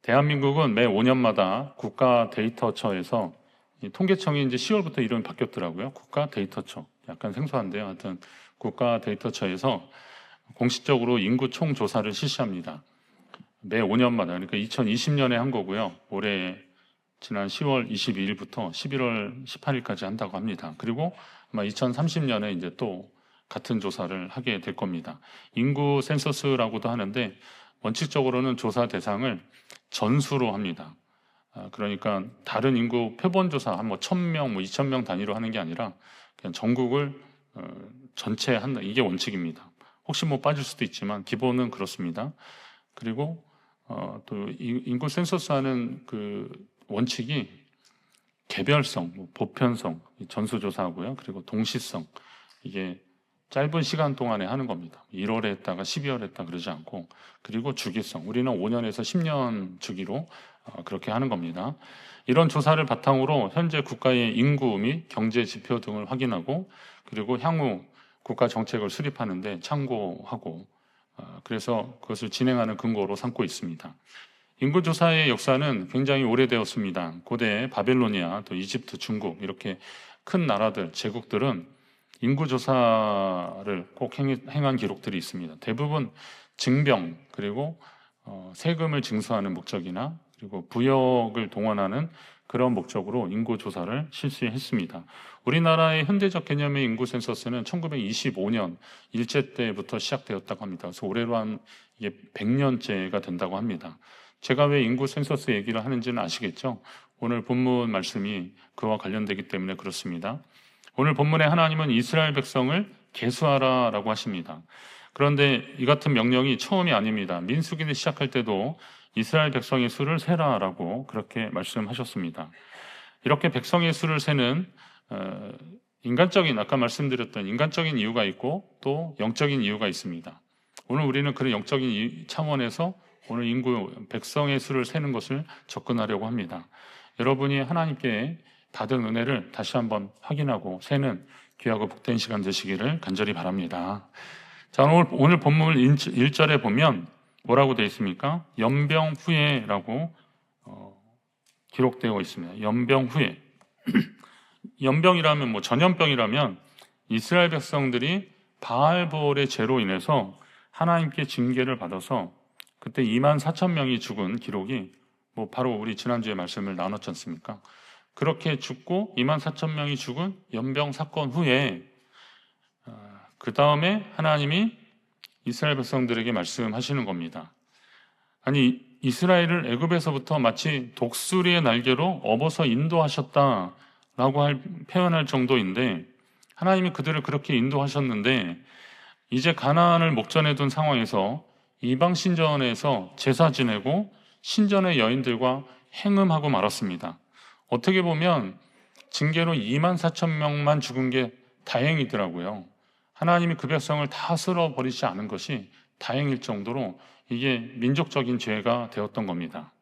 대한민국은 매 5년마다 국가 데이터처에서 통계청이 이제 10월부터 이름이 바뀌었더라고요. 국가 데이터처. 약간 생소한데요. 하여튼 국가 데이터처에서 공식적으로 인구 총조사를 실시합니다. 매 5년마다. 그러니까 2020년에 한 거고요. 올해 지난 10월 22일부터 11월 18일까지 한다고 합니다. 그리고 아마 2030년에 이제 또 같은 조사를 하게 될 겁니다. 인구 센서스라고도 하는데 원칙적으로는 조사 대상을 전수로 합니다. 그러니까 다른 인구 표본조사 한 뭐 1000명, 뭐 2000명 단위로 하는 게 아니라 그냥 전국을 전체 한다. 이게 원칙입니다. 혹시 뭐 빠질 수도 있지만 기본은 그렇습니다. 그리고 또 인구 센서스 하는 그 원칙이 개별성, 뭐 보편성, 전수조사하고요. 그리고 동시성, 이게 짧은 시간 동안에 하는 겁니다. 1월에 했다가 12월에 했다 그러지 않고, 그리고 주기성, 우리는 5년에서 10년 주기로 그렇게 하는 겁니다. 이런 조사를 바탕으로 현재 국가의 인구 및 경제 지표 등을 확인하고, 그리고 향후 국가 정책을 수립하는데 참고하고, 그래서 그것을 진행하는 근거로 삼고 있습니다. 인구조사의 역사는 굉장히 오래되었습니다. 고대 바벨로니아, 또 이집트, 중국 이렇게 큰 나라들, 제국들은 인구조사를 꼭 행한 기록들이 있습니다. 대부분 징병, 그리고 세금을 징수하는 목적이나 그리고 부역을 동원하는 그런 목적으로 인구조사를 실시했습니다. 우리나라의 현대적 개념의 인구 센서스는 1925년 일제 때부터 시작되었다고 합니다. 그래서 올해로 한 이게 100년째가 된다고 합니다. 제가 왜 인구 센서스 얘기를 하는지는 아시겠죠? 오늘 본문 말씀이 그와 관련되기 때문에 그렇습니다. 오늘 본문에 하나님은 이스라엘 백성을 계수하라라고 하십니다. 그런데 이 같은 명령이 처음이 아닙니다. 민수기를 시작할 때도 이스라엘 백성의 수를 세라라고 그렇게 말씀하셨습니다. 이렇게 백성의 수를 세는 인간적인, 아까 말씀드렸던 인간적인 이유가 있고 또 영적인 이유가 있습니다. 오늘 우리는 그런 영적인 차원에서 오늘 인구 백성의 수를 세는 것을 접근하려고 합니다. 여러분이 하나님께 받은 은혜를 다시 한번 확인하고 세는 귀하고 복된 시간 되시기를 간절히 바랍니다. 자, 오늘 본문 1절에 보면 뭐라고 되어 있습니까? 연병 후에라고 기록되어 있습니다. 연병 후에. 연병이라면 뭐 전염병이라면 이스라엘 백성들이 바알볼의 죄로 인해서 하나님께 징계를 받아서 그때 2만 4천 명이 죽은 기록이 뭐 바로 우리 지난주에 말씀을 나눴지 않습니까? 그렇게 죽고 2만 4천 명이 죽은 연병 사건 후에 그 다음에 하나님이 이스라엘 백성들에게 말씀하시는 겁니다. 아니, 이스라엘을 애굽에서부터 마치 독수리의 날개로 업어서 인도하셨다라고 표현할 정도인데, 하나님이 그들을 그렇게 인도하셨는데 이제 가나안을 목전에 둔 상황에서 이방 신전에서 제사 지내고 신전의 여인들과 행음하고 말았습니다. 어떻게 보면 징계로 2만 4천 명만 죽은 게 다행이더라고요. 하나님이 그 백성을 다 쓸어버리지 않은 것이 다행일 정도로 이게 민족적인 죄가 되었던 겁니다.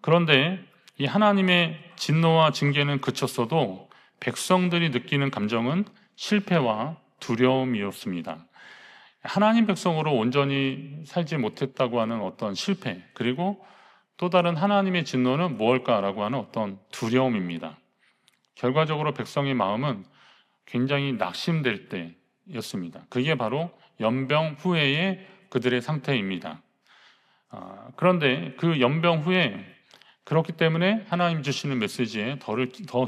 그런데 이 하나님의 진노와 징계는 그쳤어도 백성들이 느끼는 감정은 실패와 두려움이었습니다. 하나님 백성으로 온전히 살지 못했다고 하는 어떤 실패, 그리고 또 다른 하나님의 진노는 무엇일까라고 하는 어떤 두려움입니다. 결과적으로 백성의 마음은 굉장히 낙심될 때였습니다. 그게 바로 연병 후에의 그들의 상태입니다. 그런데 그 연병 후에 그렇기 때문에 하나님 주시는 메시지에 더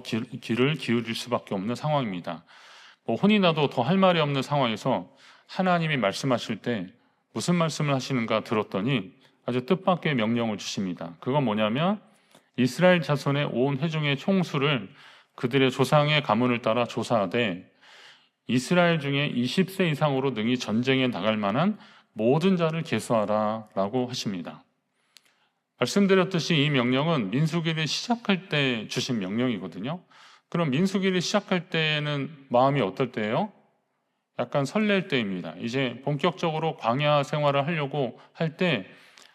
귀를 기울일 수밖에 없는 상황입니다. 뭐 혼이 나도 더 할 말이 없는 상황에서 하나님이 말씀하실 때 무슨 말씀을 하시는가 들었더니 아주 뜻밖의 명령을 주십니다. 그건 뭐냐면 이스라엘 자손의 온 회중의 총수를 그들의 조상의 가문을 따라 조사하되 이스라엘 중에 20세 이상으로 능히 전쟁에 나갈 만한 모든 자를 계수하라 라고 하십니다. 말씀드렸듯이 이 명령은 민수기를 시작할 때 주신 명령이거든요. 그럼 민수기를 시작할 때는 마음이 어떨 때예요? 약간 설렐 때입니다. 이제 본격적으로 광야 생활을 하려고 할 때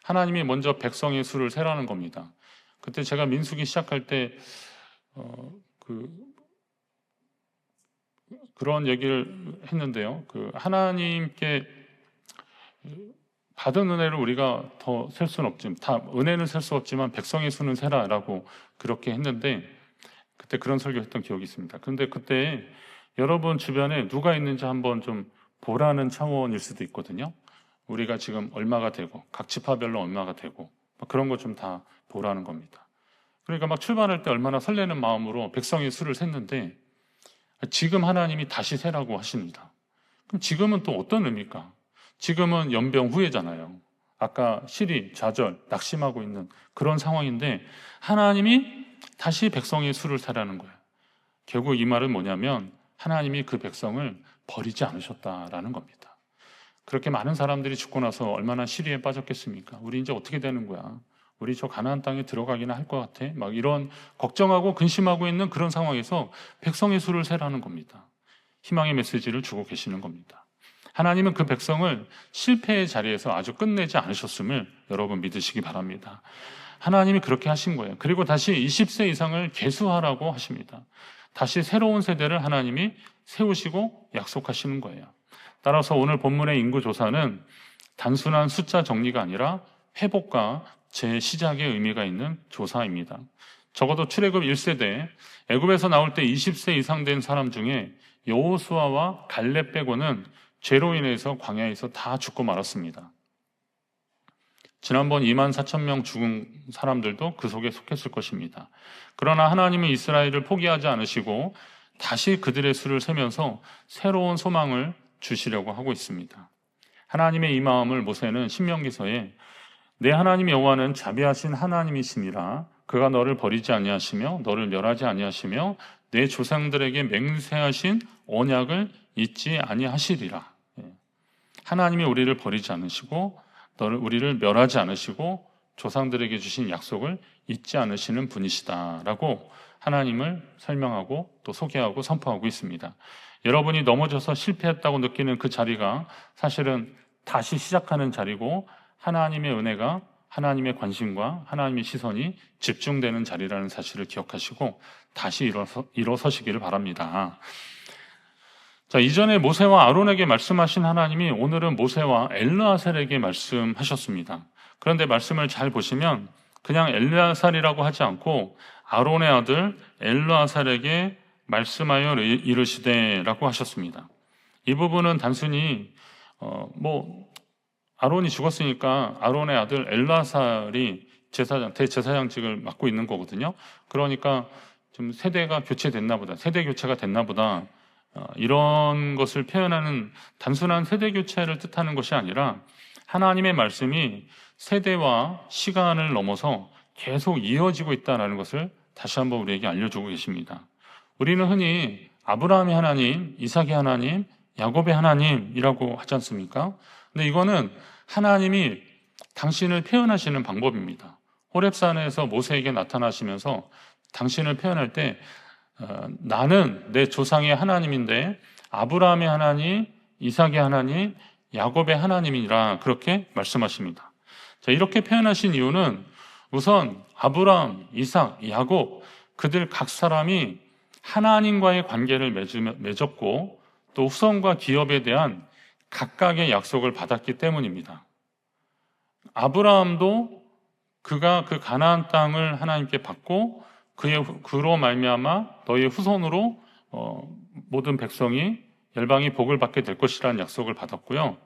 하나님이 먼저 백성의 수를 세라는 겁니다. 그때 제가 민수기 시작할 때 그런 얘기를 했는데요. 하나님께 받은 은혜를 우리가 더 셀 수는 없지만, 다 은혜는 셀 수 없지만 백성의 수는 세라라고 그렇게 했는데, 그때 그런 설교했던 기억이 있습니다. 그런데 그때 여러분 주변에 누가 있는지 한번 좀 보라는 차원일 수도 있거든요. 우리가 지금 얼마가 되고 각 지파별로 얼마가 되고 그런 거 좀 다 보라는 겁니다. 그러니까 막 출발할 때 얼마나 설레는 마음으로 백성의 수를 셌는데 지금 하나님이 다시 세라고 하십니다. 그럼 지금은 또 어떤 의미입니까? 지금은 연병 후회잖아요. 아까 시리, 좌절, 낙심하고 있는 그런 상황인데 하나님이 다시 백성의 수를 세라는 거예요. 결국 이 말은 뭐냐면 하나님이 그 백성을 버리지 않으셨다라는 겁니다. 그렇게 많은 사람들이 죽고 나서 얼마나 시리에 빠졌겠습니까? 우리 이제 어떻게 되는 거야? 우리 저 가나안 땅에 들어가기나 할 것 같아? 막 이런 걱정하고 근심하고 있는 그런 상황에서 백성의 수를 세라는 겁니다. 희망의 메시지를 주고 계시는 겁니다. 하나님은 그 백성을 실패의 자리에서 아주 끝내지 않으셨음을 여러분 믿으시기 바랍니다. 하나님이 그렇게 하신 거예요. 그리고 다시 20세 이상을 계수하라고 하십니다. 다시 새로운 세대를 하나님이 세우시고 약속하시는 거예요. 따라서 오늘 본문의 인구조사는 단순한 숫자 정리가 아니라 회복과 재시작의 의미가 있는 조사입니다. 적어도 출애굽 1세대, 애굽에서 나올 때 20세 이상 된 사람 중에 여호수아와 갈렙 빼고는 죄로 인해서 광야에서 다 죽고 말았습니다. 지난번 24,000명 죽은 사람들도 그 속에 속했을 것입니다. 그러나 하나님은 이스라엘을 포기하지 않으시고 다시 그들의 수를 세면서 새로운 소망을 주시려고 하고 있습니다. 하나님의 이 마음을 모세는 신명기서에 내 하나님 여호와는 자비하신 하나님이시니라 그가 너를 버리지 아니하시며 너를 멸하지 아니하시며 내 조상들에게 맹세하신 언약을 잊지 아니하시리라. 하나님이 우리를 버리지 않으시고 우리를 멸하지 않으시고 조상들에게 주신 약속을 잊지 않으시는 분이시다라고 하나님을 설명하고 또 소개하고 선포하고 있습니다. 여러분이 넘어져서 실패했다고 느끼는 그 자리가 사실은 다시 시작하는 자리고 하나님의 은혜가 하나님의 관심과 하나님의 시선이 집중되는 자리라는 사실을 기억하시고 다시 일어서시기를 바랍니다. 자, 이전에 모세와 아론에게 말씀하신 하나님이 오늘은 모세와 엘르아살에게 말씀하셨습니다. 그런데 말씀을 잘 보시면 그냥 엘르아살이라고 하지 않고 아론의 아들 엘르아살에게 말씀하여 이르시되라고 하셨습니다. 이 부분은 단순히 아론이 죽었으니까 아론의 아들 엘르아살이 대제사장직을 맡고 있는 거거든요. 그러니까 좀 세대가 교체됐나 보다, 세대 교체가 됐나 보다, 이런 것을 표현하는 단순한 세대 교체를 뜻하는 것이 아니라 하나님의 말씀이 세대와 시간을 넘어서 계속 이어지고 있다는 것을 다시 한번 우리에게 알려주고 계십니다. 우리는 흔히 아브라함의 하나님, 이삭의 하나님, 야곱의 하나님이라고 하지 않습니까? 근데 이거는 하나님이 당신을 표현하시는 방법입니다. 호렙산에서 모세에게 나타나시면서 당신을 표현할 때 나는 내 조상의 하나님인데 아브라함의 하나님, 이삭의 하나님, 야곱의 하나님이라 그렇게 말씀하십니다. 자, 이렇게 표현하신 이유는 우선 아브라함, 이삭, 야곱 그들 각 사람이 하나님과의 관계를 맺었고 또 후손과 기업에 대한 각각의 약속을 받았기 때문입니다. 아브라함도 그가 그 가나안 땅을 하나님께 받고 그로 말미암아 너희의 후손으로 모든 백성이 열방이 복을 받게 될 것이라는 약속을 받았고요.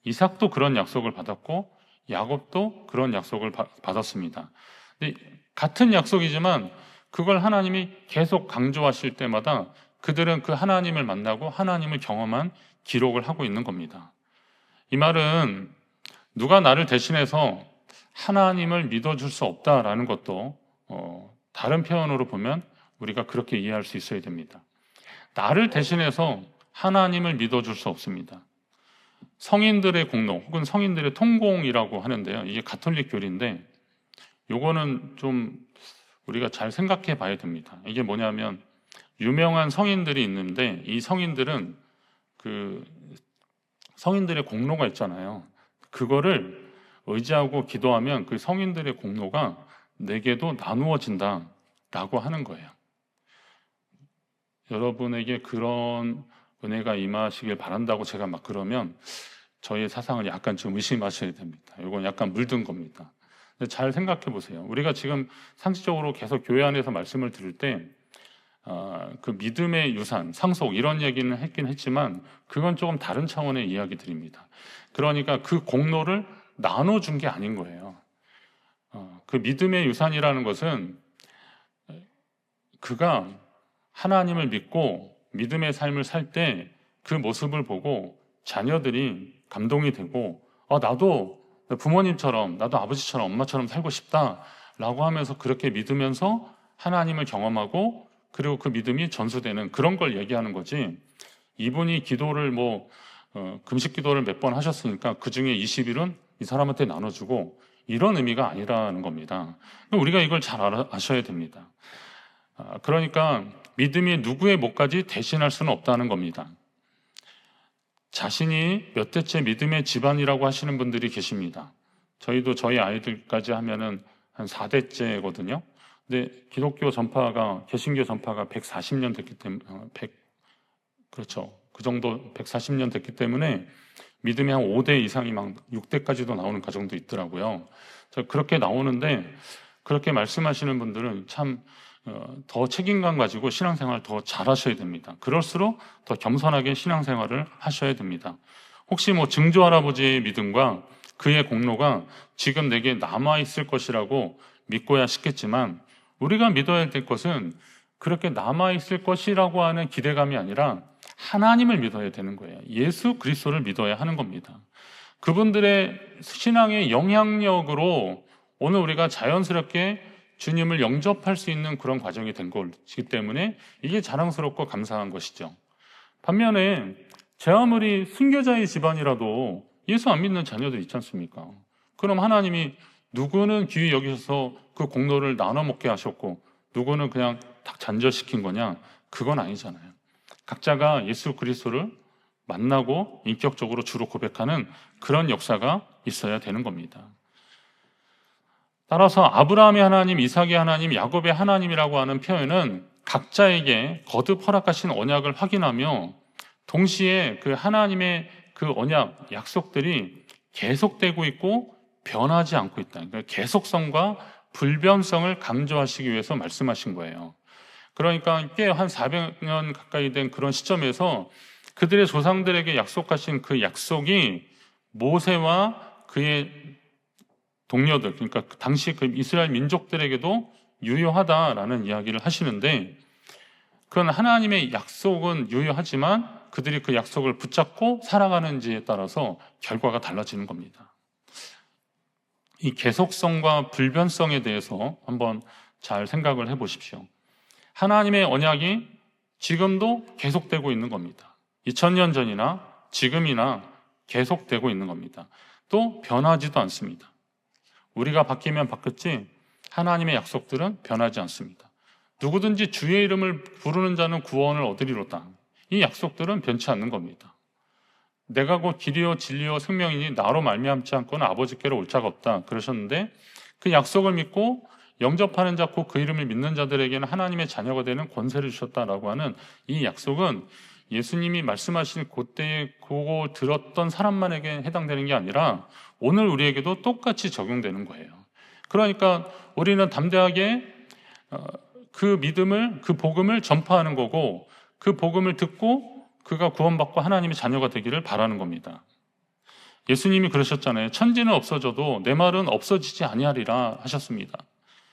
이삭도 그런 약속을 받았고 야곱도 그런 약속을 받았습니다. 근데 같은 약속이지만 그걸 하나님이 계속 강조하실 때마다 그들은 그 하나님을 만나고 하나님을 경험한 기록을 하고 있는 겁니다. 이 말은 누가 나를 대신해서 하나님을 믿어줄 수 없다라는 것도 다른 표현으로 보면 우리가 그렇게 이해할 수 있어야 됩니다. 나를 대신해서 하나님을 믿어줄 수 없습니다. 성인들의 공로 혹은 성인들의 통공이라고 하는데요. 이게 가톨릭 교리인데 요거는 좀 우리가 잘 생각해 봐야 됩니다. 이게 뭐냐면 유명한 성인들이 있는데 이 성인들은 그 성인들의 공로가 있잖아요. 그거를 의지하고 기도하면 그 성인들의 공로가 내게도 나누어진다라고 하는 거예요. 여러분에게 그런 은혜가 임하시길 바란다고 제가 막 그러면 저희의 사상을 약간 좀 의심하셔야 됩니다. 이건 약간 물든 겁니다. 근데 잘 생각해 보세요. 우리가 지금 상식적으로 계속 교회 안에서 말씀을 들을 때 그 믿음의 유산, 상속 이런 얘기는 했긴 했지만 그건 조금 다른 차원의 이야기들입니다. 그러니까 그 공로를 나눠준 게 아닌 거예요. 그 믿음의 유산이라는 것은 그가 하나님을 믿고 믿음의 삶을 살 때 그 모습을 보고 자녀들이 감동이 되고 나도 부모님처럼 나도 아버지처럼 엄마처럼 살고 싶다라고 하면서 그렇게 믿으면서 하나님을 경험하고 그리고 그 믿음이 전수되는 그런 걸 얘기하는 거지. 이분이 기도를 금식 기도를 몇 번 하셨으니까 그 중에 20일은 이 사람한테 나눠주고 이런 의미가 아니라는 겁니다. 우리가 이걸 잘 아셔야 됩니다. 그러니까 믿음이 누구의 몫까지 대신할 수는 없다는 겁니다. 자신이 몇 대째 믿음의 집안이라고 하시는 분들이 계십니다. 저희도 저희 아이들까지 하면은 한 4대째거든요. 근데 기독교 전파가, 개신교 전파가 140년 됐기 때문에, 그렇죠. 그 정도 140년 됐기 때문에 믿음이 한 5대 이상이 막 6대까지도 나오는 가정도 있더라고요. 그렇게 나오는데 그렇게 말씀하시는 분들은 참 더 책임감 가지고 신앙생활을 더 잘하셔야 됩니다. 그럴수록 더 겸손하게 신앙생활을 하셔야 됩니다. 혹시 증조 할아버지의 믿음과 그의 공로가 지금 내게 남아있을 것이라고 믿고야 싶겠지만 우리가 믿어야 될 것은 그렇게 남아있을 것이라고 하는 기대감이 아니라 하나님을 믿어야 되는 거예요. 예수 그리스도를 믿어야 하는 겁니다. 그분들의 신앙의 영향력으로 오늘 우리가 자연스럽게 주님을 영접할 수 있는 그런 과정이 된 것이기 때문에 이게 자랑스럽고 감사한 것이죠. 반면에 제 아무리 순교자의 집안이라도 예수 안 믿는 자녀들 있지 않습니까? 그럼 하나님이 누구는 귀히 여기셔서 그 공로를 나눠 먹게 하셨고 누구는 그냥 딱 잔절시킨 거냐? 그건 아니잖아요. 각자가 예수 그리스도를 만나고 인격적으로 주로 고백하는 그런 역사가 있어야 되는 겁니다. 따라서 아브라함의 하나님, 이삭의 하나님, 야곱의 하나님이라고 하는 표현은 각자에게 거듭 허락하신 언약을 확인하며 동시에 그 하나님의 그 언약, 약속들이 계속되고 있고 변하지 않고 있다. 그러니까 계속성과 불변성을 강조하시기 위해서 말씀하신 거예요. 그러니까 꽤 한 400년 가까이 된 그런 시점에서 그들의 조상들에게 약속하신 그 약속이 모세와 그의 동료들, 그러니까 당시 그 이스라엘 민족들에게도 유효하다라는 이야기를 하시는데 그건 하나님의 약속은 유효하지만 그들이 그 약속을 붙잡고 살아가는지에 따라서 결과가 달라지는 겁니다. 이 계속성과 불변성에 대해서 한번 잘 생각을 해보십시오. 하나님의 언약이 지금도 계속되고 있는 겁니다. 2000년 전이나 지금이나 계속되고 있는 겁니다. 또 변하지도 않습니다. 우리가 바뀌면 바뀌었지 하나님의 약속들은 변하지 않습니다. 누구든지 주의 이름을 부르는 자는 구원을 얻으리로다. 이 약속들은 변치 않는 겁니다. 내가 곧 길이요 진리요 생명이니 나로 말미암지 않고는 아버지께로 올 자가 없다 그러셨는데 그 약속을 믿고 영접하는 자 곧 그 이름을 믿는 자들에게는 하나님의 자녀가 되는 권세를 주셨다라고 하는 이 약속은 예수님이 말씀하신 그때에 그거 들었던 사람만에게 해당되는 게 아니라 오늘 우리에게도 똑같이 적용되는 거예요. 그러니까 우리는 담대하게 그 믿음을, 그 복음을 전파하는 거고 그 복음을 듣고 그가 구원받고 하나님의 자녀가 되기를 바라는 겁니다. 예수님이 그러셨잖아요. 천지는 없어져도 내 말은 없어지지 아니하리라 하셨습니다.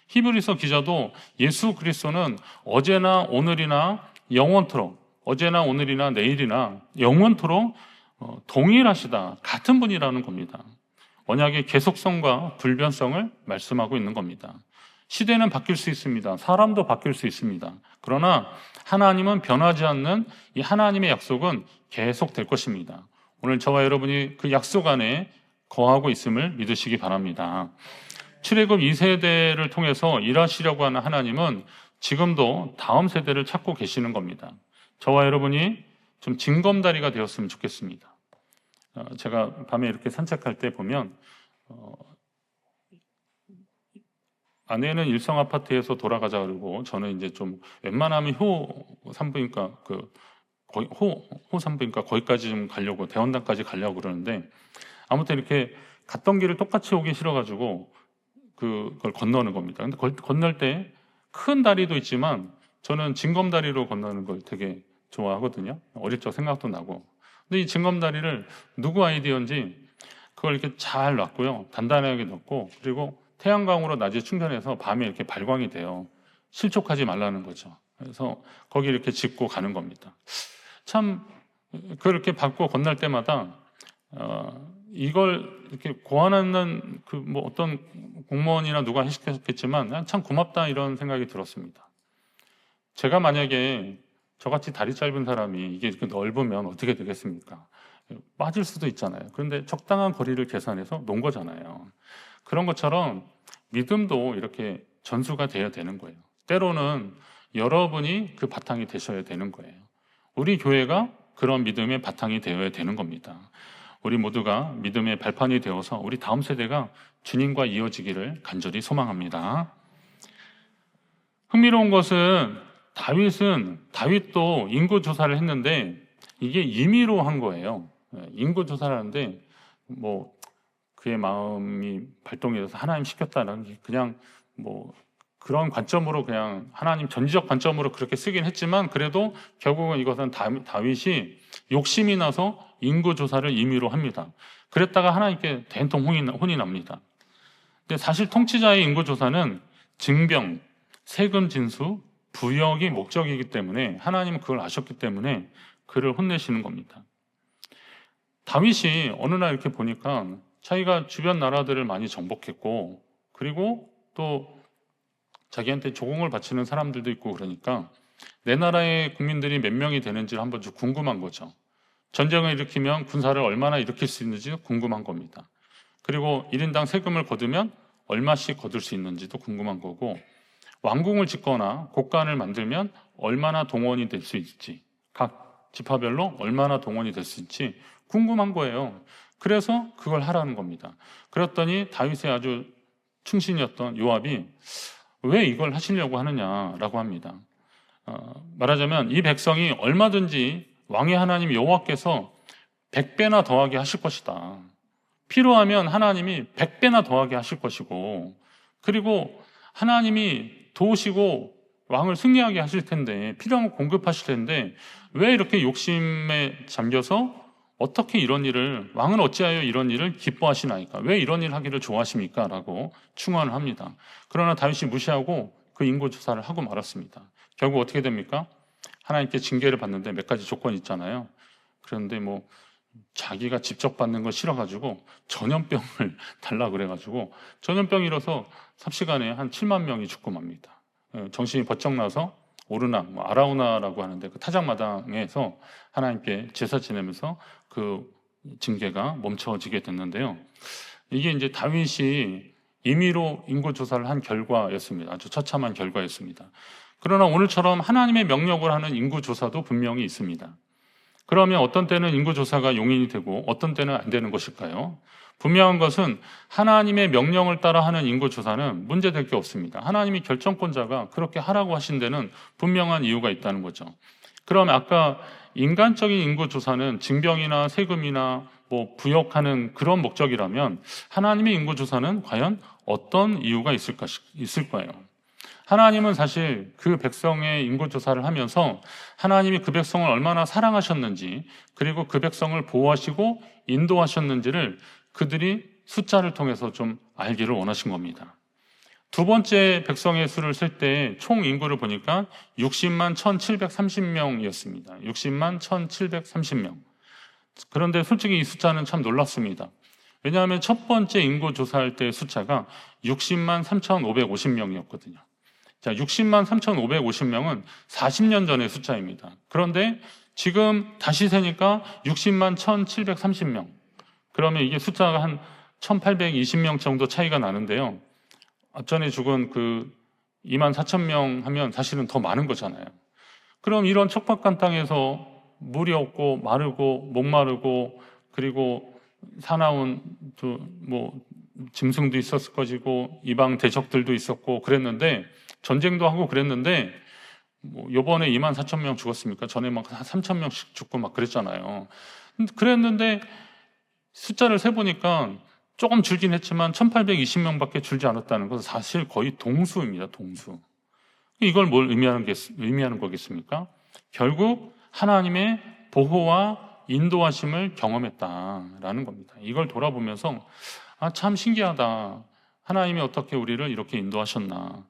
히브리서 기자도 예수 그리스도는 어제나 오늘이나 영원토록 어제나 오늘이나 내일이나 영원토록 동일하시다. 같은 분이라는 겁니다. 언약의 계속성과 불변성을 말씀하고 있는 겁니다. 시대는 바뀔 수 있습니다. 사람도 바뀔 수 있습니다. 그러나 하나님은 변하지 않는 이 하나님의 약속은 계속될 것입니다. 오늘 저와 여러분이 그 약속 안에 거하고 있음을 믿으시기 바랍니다. 출애굽 2세대를 통해서 일하시려고 하는 하나님은 지금도 다음 세대를 찾고 계시는 겁니다. 저와 여러분이 좀 징검다리가 되었으면 좋겠습니다. 제가 밤에 이렇게 산책할 때 보면 아내는 일성 아파트에서 돌아가자 그러고 저는 이제 좀 웬만하면 효 산부인과 그 거의 호산부인가 거기까지 좀 가려고 대원당까지 가려고 그러는데 아무튼 이렇게 갔던 길을 똑같이 오기 싫어가지고 그걸 건너는 겁니다. 근데 건널 때 큰 다리도 있지만 저는 징검다리로 건너는 걸 되게 좋아하거든요. 어릴 적 생각도 나고. 근데 이 징검다리를 누구 아이디어인지 그걸 이렇게 잘 놨고요. 단단하게 넣고 그리고 태양광으로 낮에 충전해서 밤에 이렇게 발광이 돼요. 실족하지 말라는 거죠. 그래서 거기 이렇게 짚고 가는 겁니다. 참 그렇게 밟고 건널 때마다 이걸 이렇게 고안하는 그 뭐 어떤 공무원이나 누가 해석했겠지만 참 고맙다 이런 생각이 들었습니다. 제가 만약에 저같이 다리 짧은 사람이 이게 이렇게 넓으면 어떻게 되겠습니까? 빠질 수도 있잖아요. 그런데 적당한 거리를 계산해서 놓은 거잖아요. 그런 것처럼 믿음도 이렇게 전수가 돼야 되는 거예요. 때로는 여러분이 그 바탕이 되셔야 되는 거예요. 우리 교회가 그런 믿음의 바탕이 되어야 되는 겁니다. 우리 모두가 믿음의 발판이 되어서 우리 다음 세대가 주님과 이어지기를 간절히 소망합니다. 흥미로운 것은 다윗도 인구 조사를 했는데 이게 임의로 한 거예요. 인구 조사를 하는데 뭐 그의 마음이 발동해서 하나님 시켰다는 게 그냥 뭐 그런 관점으로 그냥 하나님 전지적 관점으로 그렇게 쓰긴 했지만 그래도 결국은 이것은 다윗이 욕심이 나서 인구 조사를 임의로 합니다. 그랬다가 하나님께 된통 혼이 납니다. 근데 사실 통치자의 인구 조사는 징병, 세금 진수, 부역이 목적이기 때문에 하나님은 그걸 아셨기 때문에 그를 혼내시는 겁니다. 다윗이 어느 날 이렇게 보니까 자기가 주변 나라들을 많이 정복했고 그리고 또 자기한테 조공을 바치는 사람들도 있고 그러니까 내 나라의 국민들이 몇 명이 되는지를 한번 좀 궁금한 거죠. 전쟁을 일으키면 군사를 얼마나 일으킬 수 있는지 궁금한 겁니다. 그리고 1인당 세금을 거두면 얼마씩 거둘 수 있는지도 궁금한 거고 왕궁을 짓거나 곡간을 만들면 얼마나 동원이 될 수 있을지 각 지파별로 얼마나 동원이 될 수 있을지 궁금한 거예요. 그래서 그걸 하라는 겁니다. 그랬더니 다윗의 아주 충신이었던 요압이 왜 이걸 하시려고 하느냐라고 합니다. 말하자면 이 백성이 얼마든지 왕의 하나님 여호와께서 100배나 더하게 하실 것이다. 필요하면 하나님이 100배나 더하게 하실 것이고 그리고 하나님이 도우시고 왕을 승리하게 하실 텐데 필요한 거 공급하실 텐데 왜 이렇게 욕심에 잠겨서 어떻게 이런 일을 왕은 어찌하여 이런 일을 기뻐하시나이까? 왜 이런 일 하기를 좋아하십니까? 라고 충언을 합니다. 그러나 다윗이 무시하고 그 인구조사를 하고 말았습니다. 결국 어떻게 됩니까? 하나님께 징계를 받는데 몇 가지 조건이 있잖아요. 그런데 뭐 자기가 직접 받는 걸 싫어가지고 전염병을 달라 그래가지고 전염병이라서 삽시간에 한 7만 명이 죽고 맙니다. 정신이 번쩍 나서 오르나, 아라우나라고 하는데 그 타작마당에서 하나님께 제사 지내면서 그 징계가 멈춰지게 됐는데요. 이게 이제 다윗이 임의로 인구 조사를 한 결과였습니다. 아주 처참한 결과였습니다. 그러나 오늘처럼 하나님의 명령을 하는 인구 조사도 분명히 있습니다. 그러면 어떤 때는 인구 조사가 용인이 되고 어떤 때는 안 되는 것일까요? 분명한 것은 하나님의 명령을 따라 하는 인구 조사는 문제될 게 없습니다. 하나님이 결정권자가 그렇게 하라고 하신 데는 분명한 이유가 있다는 거죠. 그러면 아까 인간적인 인구 조사는 징병이나 세금이나 뭐 부역하는 그런 목적이라면 하나님의 인구 조사는 과연 어떤 이유가 있을 거예요. 하나님은 사실 그 백성의 인구조사를 하면서 하나님이 그 백성을 얼마나 사랑하셨는지 그리고 그 백성을 보호하시고 인도하셨는지를 그들이 숫자를 통해서 좀 알기를 원하신 겁니다. 두 번째 백성의 수를 셀 때 총 인구를 보니까 60만 1730명이었습니다. 60만 1730명. 그런데 솔직히 이 숫자는 참 놀랍습니다. 왜냐하면 첫 번째 인구 조사할 때 숫자가 60만 3550명이었거든요. 자, 60만 3,550명은 40년 전의 숫자입니다. 그런데 지금 다시 세니까 60만 1,730명. 그러면 이게 숫자가 한 1,820명 정도 차이가 나는데요. 앞전에 죽은 그 2만 4천 명 하면 사실은 더 많은 거잖아요. 그럼 이런 척박한 땅에서 물이 없고 마르고 목마르고 그리고 사나운 뭐 짐승도 있었을 것이고 이방 대적들도 있었고 그랬는데 전쟁도 하고 그랬는데 뭐 요번에 24,000명 죽었습니까? 전에 막 3,000명씩 죽고 막 그랬잖아요. 그랬는데 숫자를 세보니까 조금 줄긴 했지만 1,820명밖에 줄지 않았다는 것은 사실 거의 동수입니다. 동수. 이걸 뭘 의미하는 거겠습니까? 결국 하나님의 보호와 인도하심을 경험했다라는 겁니다. 이걸 돌아보면서 참 신기하다. 하나님이 어떻게 우리를 이렇게 인도하셨나.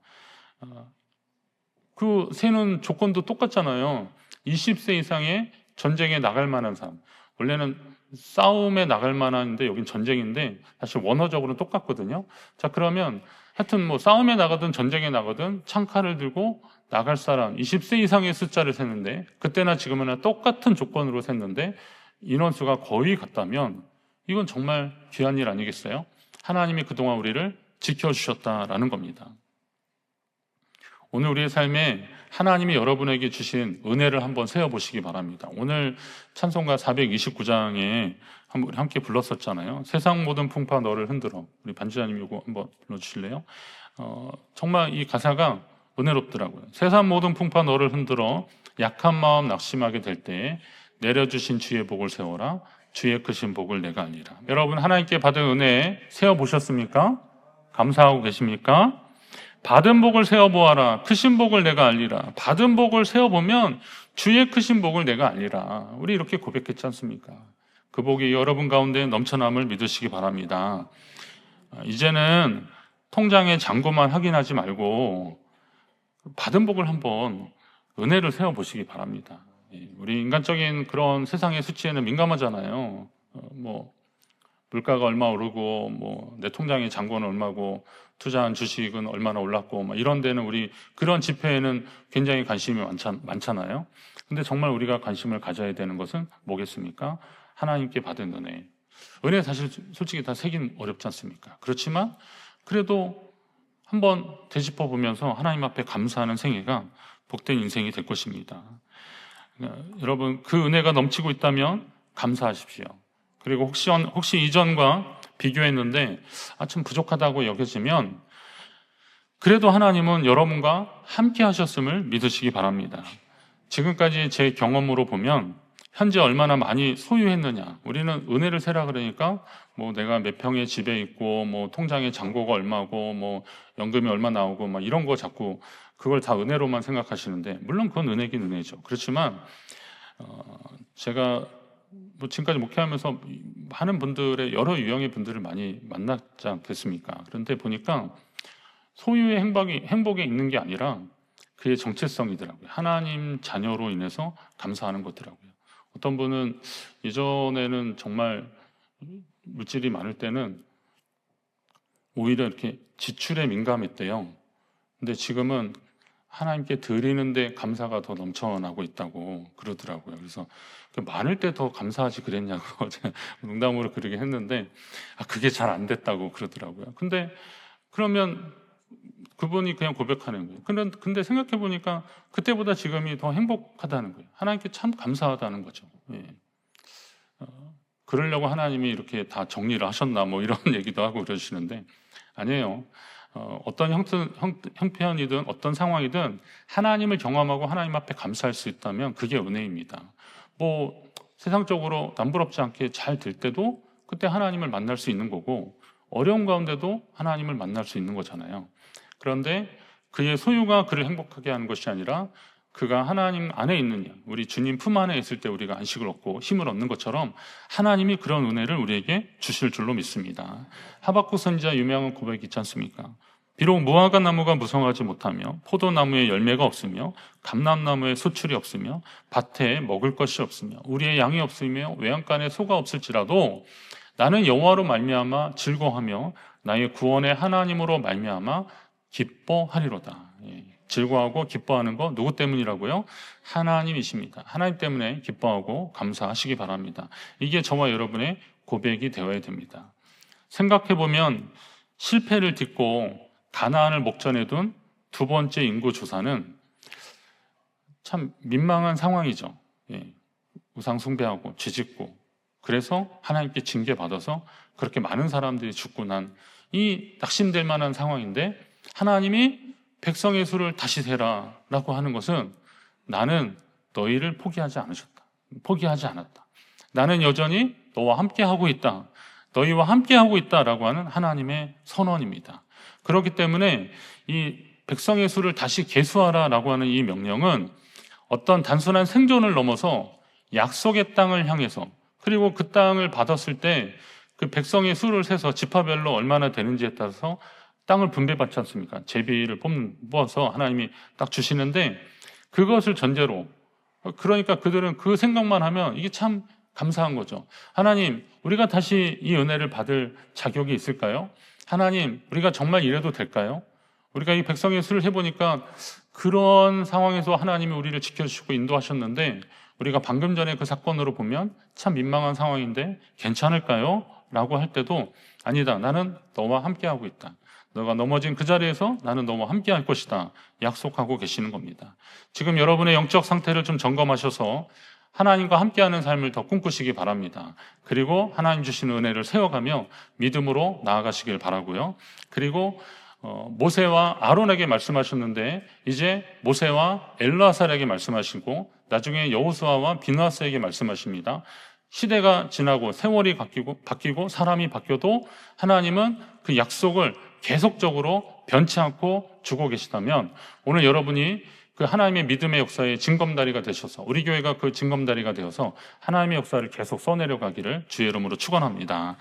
그 세는 조건도 똑같잖아요. 20세 이상의 전쟁에 나갈 만한 사람. 원래는 싸움에 나갈 만한데 여긴 전쟁인데 사실 원어적으로는 똑같거든요. 자, 그러면 하여튼 뭐 싸움에 나가든 전쟁에 나가든 창칼을 들고 나갈 사람 20세 이상의 숫자를 셌는데 그때나 지금이나 똑같은 조건으로 셌는데 인원수가 거의 같다면 이건 정말 귀한 일 아니겠어요? 하나님이 그동안 우리를 지켜주셨다라는 겁니다. 오늘 우리의 삶에 하나님이 여러분에게 주신 은혜를 한번 세어보시기 바랍니다. 오늘 찬송가 429장에 함께 불렀었잖아요. 세상 모든 풍파 너를 흔들어. 우리 반주자님 이거 한번 불러주실래요? 정말 이 가사가 은혜롭더라고요. 세상 모든 풍파 너를 흔들어 약한 마음 낙심하게 될 때 내려주신 주의 복을 세워라. 주의 크신 복을 내가 알리라. 여러분 하나님께 받은 은혜 세어보셨습니까? 감사하고 계십니까? 받은 복을 세어보아라. 크신 복을 내가 알리라. 받은 복을 세어보면 주의 크신 복을 내가 알리라. 우리 이렇게 고백했지 않습니까? 그 복이 여러분 가운데 넘쳐남을 믿으시기 바랍니다. 이제는 통장의 잔고만 확인하지 말고 받은 복을 한번 은혜를 세어보시기 바랍니다. 우리 인간적인 그런 세상의 수치에는 민감하잖아요. 뭐 물가가 얼마 오르고 뭐 내 통장의 잔고는 얼마고 투자한 주식은 얼마나 올랐고 뭐 이런 데는 우리 그런 지표에는 굉장히 관심이 많잖아요. 근데 정말 우리가 관심을 가져야 되는 것은 뭐겠습니까? 하나님께 받은 은혜. 은혜 사실 솔직히 다 세긴 어렵지 않습니까? 그렇지만 그래도 한번 되짚어 보면서 하나님 앞에 감사하는 생애가 복된 인생이 될 것입니다. 여러분 그 은혜가 넘치고 있다면 감사하십시오. 그리고 혹시 이전과 비교했는데 좀 부족하다고 여겨지면 그래도 하나님은 여러분과 함께 하셨음을 믿으시기 바랍니다. 지금까지 제 경험으로 보면 현재 얼마나 많이 소유했느냐. 우리는 은혜를 세라 그러니까 뭐 내가 몇 평의 집에 있고 뭐 통장에 잔고가 얼마고 뭐 연금이 얼마 나오고 막 이런 거 자꾸 그걸 다 은혜로만 생각하시는데 물론 그건 은혜긴 은혜죠. 그렇지만 제가 뭐 지금까지 목회하면서 많은 분들의 여러 유형의 분들을 많이 만났지 않겠습니까? 그런데 보니까 소유의 행복에 있는 게 아니라 그의 정체성이더라고요. 하나님 자녀로 인해서 감사하는 거더라고요. 어떤 분은 예전에는 정말 물질이 많을 때는 오히려 이렇게 지출에 민감했대요. 근데 지금은 하나님께 드리는데 감사가 더 넘쳐나고 있다고 그러더라고요. 그래서 많을 때 더 감사하지 그랬냐고 제가 농담으로 그러긴 했는데 그게 잘 안 됐다고 그러더라고요. 근데 그러면 그분이 그냥 고백하는 거예요. 근데 생각해 보니까 그때보다 지금이 더 행복하다는 거예요. 하나님께 참 감사하다는 거죠. 예. 그러려고 하나님이 이렇게 다 정리를 하셨나 뭐 이런 얘기도 하고 그러시는데 아니에요. 어떤 형편이든 어떤 상황이든 하나님을 경험하고 하나님 앞에 감사할 수 있다면 그게 은혜입니다. 뭐 세상적으로 남부럽지 않게 잘 될 때도 그때 하나님을 만날 수 있는 거고 어려운 가운데도 하나님을 만날 수 있는 거잖아요. 그런데 그의 소유가 그를 행복하게 하는 것이 아니라 그가 하나님 안에 있느냐, 우리 주님 품 안에 있을 때 우리가 안식을 얻고 힘을 얻는 것처럼 하나님이 그런 은혜를 우리에게 주실 줄로 믿습니다. 하박국 선지자 유명한 고백이 있지 않습니까? 비록 무화과 나무가 무성하지 못하며 포도나무에 열매가 없으며 감람나무에 소출이 없으며 밭에 먹을 것이 없으며 우리의 양이 없으며 외양간에 소가 없을지라도 나는 여호와로 말미암아 즐거워하며 나의 구원의 하나님으로 말미암아 기뻐하리로다. 즐거워하고 기뻐하는 거 누구 때문이라고요? 하나님이십니다. 하나님 때문에 기뻐하고 감사하시기 바랍니다. 이게 저와 여러분의 고백이 되어야 됩니다. 생각해보면 실패를 딛고 가나안을 목전에 둔 두 번째 인구 조사는 참 민망한 상황이죠. 우상 숭배하고 쥐짓고 그래서 하나님께 징계받아서 그렇게 많은 사람들이 죽고 난 이 낙심될 만한 상황인데 하나님이 백성의 수를 다시 세라 라고 하는 것은 나는 너희를 포기하지 않았다. 나는 여전히 너와 함께하고 있다. 너희와 함께하고 있다라고 하는 하나님의 선언입니다. 그렇기 때문에 이 백성의 수를 다시 계수하라라고 하는 이 명령은 어떤 단순한 생존을 넘어서 약속의 땅을 향해서, 그리고 그 땅을 받았을 때 그 백성의 수를 세서 지파별로 얼마나 되는지에 따라서 땅을 분배받지 않습니까? 제비를 뽑아서 하나님이 딱 주시는데, 그것을 전제로, 그러니까 그들은 그 생각만 하면 이게 참 감사한 거죠. 하나님, 우리가 다시 이 은혜를 받을 자격이 있을까요? 하나님, 우리가 정말 이래도 될까요? 우리가 이 백성의 수를 해보니까 그런 상황에서 하나님이 우리를 지켜주시고 인도하셨는데, 우리가 방금 전에 그 사건으로 보면 참 민망한 상황인데 괜찮을까요? 라고 할 때도, 아니다, 나는 너와 함께하고 있다. 너가 넘어진 그 자리에서 나는 너와 함께할 것이다. 약속하고 계시는 겁니다. 지금 여러분의 영적 상태를 좀 점검하셔서 하나님과 함께하는 삶을 더 꿈꾸시기 바랍니다. 그리고 하나님 주시는 은혜를 세워가며 믿음으로 나아가시길 바라고요. 그리고 모세와 아론에게 말씀하셨는데, 이제 모세와 엘르아살에게 말씀하시고 나중에 여호수아와 비느하스에게 말씀하십니다. 시대가 지나고 세월이 바뀌고 사람이 바뀌어도 하나님은 그 약속을 계속적으로 변치 않고 주고 계시다면, 오늘 여러분이 그 하나님의 믿음의 역사의 징검다리가 되셔서, 우리 교회가 그 징검다리가 되어서 하나님의 역사를 계속 써내려 가기를 주의 이름으로 축원합니다.